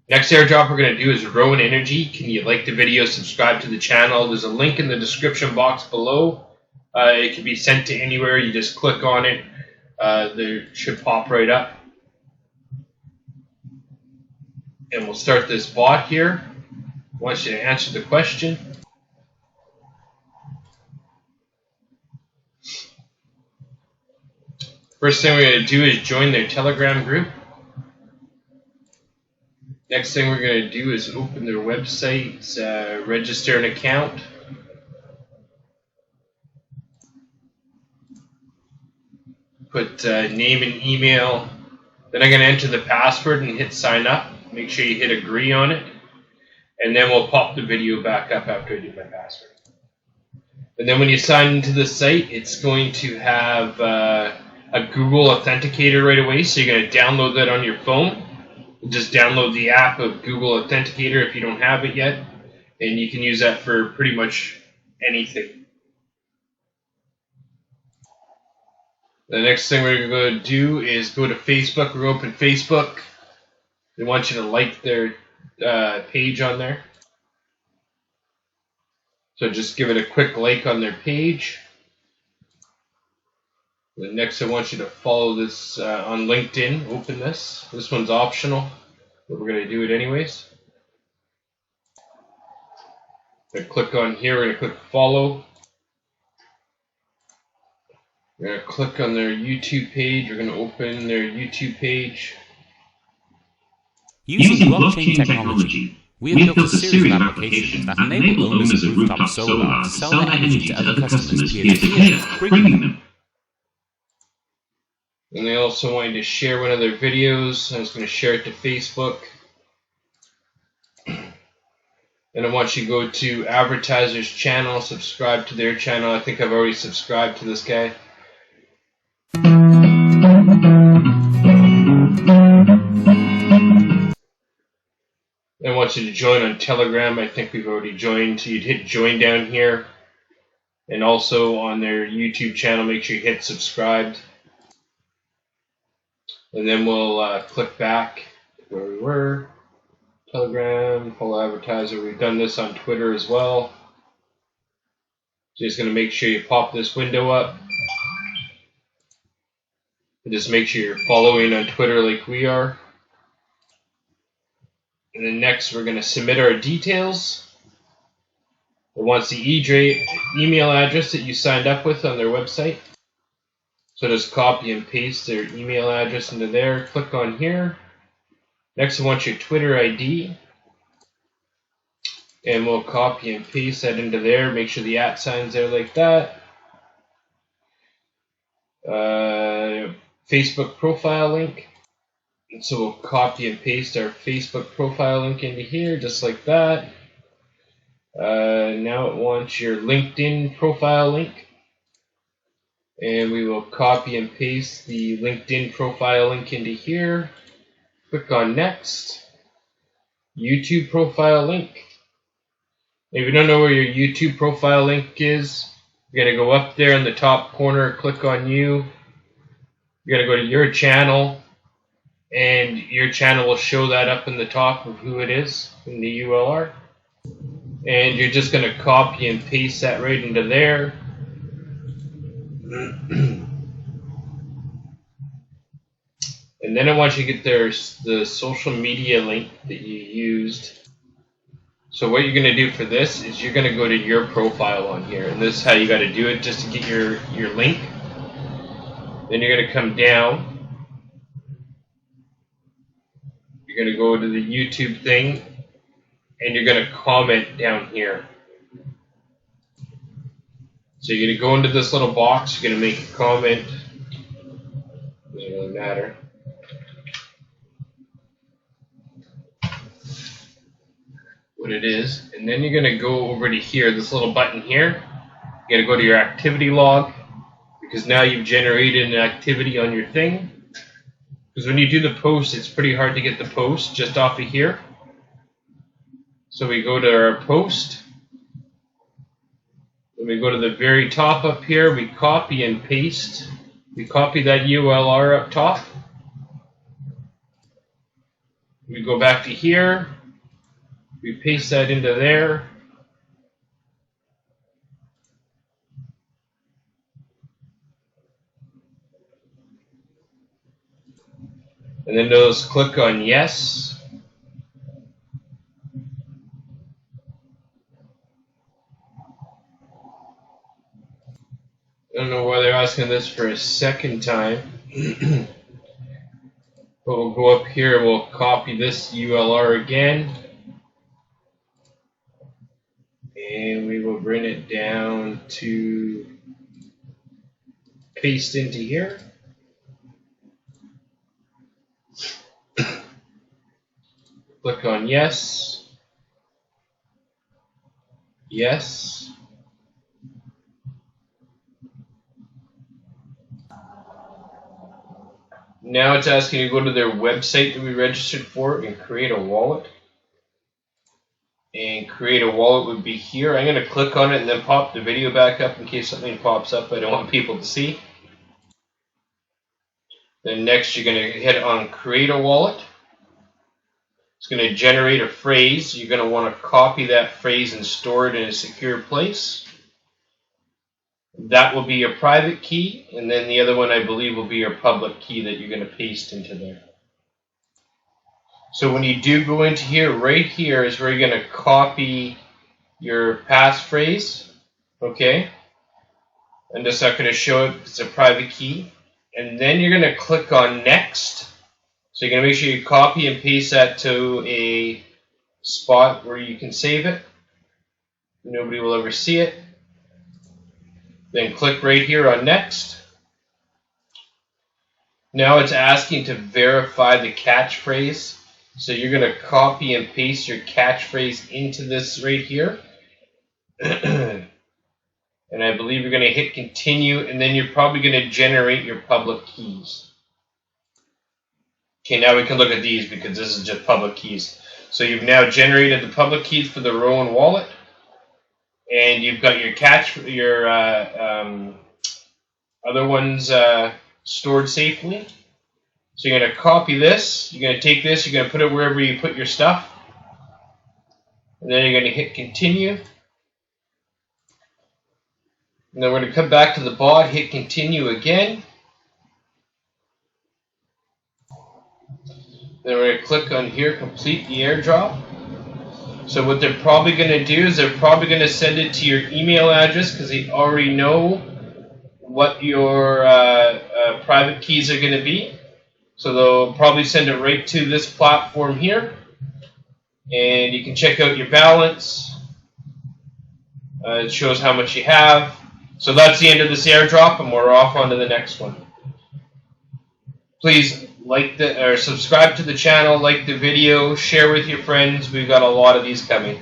Next airdrop we're going to do is Rowan Energy. Can you like the video, subscribe to the channel? There's a link in the description box below. It can be sent to anywhere. You just click on it. There should pop right up. And we'll start this bot here. I want you to answer the question. First thing we're going to do is join their Telegram group. Next thing we're going to do is open their website, register an account. Put name and email. Then I'm going to enter the password and hit sign up. Make sure you hit agree on it. And then we'll pop the video back up after I do my password. And then when you sign into the site, it's going to have a Google Authenticator right away. So you're going to download that on your phone. Just download the app of Google Authenticator if you don't have it yet. And you can use that for pretty much anything. The next thing we're going to do is go to Facebook. We're going to open Facebook. They want you to like their page on there. So just give it a quick like on their page. The next I want you to follow this on LinkedIn. Open this. This one's optional, but we're going to do it anyways. We're going to click on here. We're going to click follow. We're going to click on their YouTube page. We're going to open their YouTube page. Using blockchain technology, we have built a series of applications that enable owners of rooftop solar to sell their energy to other customers peer-to-peer, bringing them. And they also want you to share one of their videos. I'm just going to share it to Facebook. And I want you to go to advertiser's channel, subscribe to their channel. I think I've already subscribed to this guy. I want you to join on Telegram. I think we've already joined. So you'd hit join down here. And also on their YouTube channel, make sure you hit subscribed. And then we'll click back where we were. Telegram, follow advertiser. We've done this on Twitter as well. So just going to make sure you pop this window up. And just make sure you're following on Twitter like we are. And then next we're going to submit our details. It wants the email address that you signed up with on their website. So just copy and paste their email address into there. Click on here. Next I want your Twitter ID. And we'll copy and paste that into there. Make sure the @ sign's there like that. Facebook profile link. And so we'll copy and paste our Facebook profile link into here, just like that. Now it wants your LinkedIn profile link. And we will copy and paste the LinkedIn profile link into here. Click on next. YouTube profile link. If you don't know where your YouTube profile link is, you're going to go up there in the top corner, click on you. You're going to go to your channel. And your channel will show that up in the top of who it is in the URL. And you're just going to copy and paste that right into there. And then I want you to get the social media link that you used. So what you're going to do for this is you're going to go to your profile on here. And this is how you got to do it just to get your link. Then you're going to come down. You're going to go to the YouTube thing, and you're going to comment down here. So you're going to go into this little box, you're going to make a comment. Doesn't really matter. What it is. And then you're going to go over to here, this little button here. You're going to go to your activity log, because now you've generated an activity on your thing. Because when you do the post, it's pretty hard to get the post just off of here. So we go to our post. Then we go to the very top up here. We copy and paste. We copy that URL up top. We go back to here. We paste that into there. And then those click on yes. I don't know why they're asking this for a second time. But we'll go up here and we'll copy this ULR again. And we will bring it down to paste into here. Click on yes. Yes. Now it's asking you to go to their website that we registered for and create a wallet. And create a wallet would be here. I'm going to click on it and then pop the video back up in case something pops up I don't want people to see. Then next you're going to hit on create a wallet. It's going to generate a phrase. You're going to want to copy that phrase and store it in a secure place. That will be your private key, and then the other one I believe will be your public key that you're going to paste into there. So when you do go into here, right here is where you're going to copy your passphrase, okay? I'm just not going to show it, it's a private key. And then you're going to click on next. So you're going to make sure you copy and paste that to a spot where you can save it. Nobody will ever see it. Then click right here on next. Now it's asking to verify the catchphrase. So you're going to copy and paste your catchphrase into this right here. And I believe you're going to hit continue, and then you're probably going to generate your public keys. Okay, now we can look at these because this is just public keys. So you've now generated the public keys for the Rowan wallet. And you've got your other ones stored safely. So you're going to copy this. You're going to take this. You're going to put it wherever you put your stuff. And then you're going to hit continue. And then we're going to come back to the bot, hit continue again. Then we're going to click on here, complete the airdrop. So what they're probably going to do is they're probably going to send it to your email address because they already know what your private keys are going to be. So they'll probably send it right to this platform here. And you can check out your balance. It shows how much you have. So that's the end of this airdrop, and we're off on to the next one. Please subscribe to the channel, like the video, share with your friends. We've got a lot of these coming.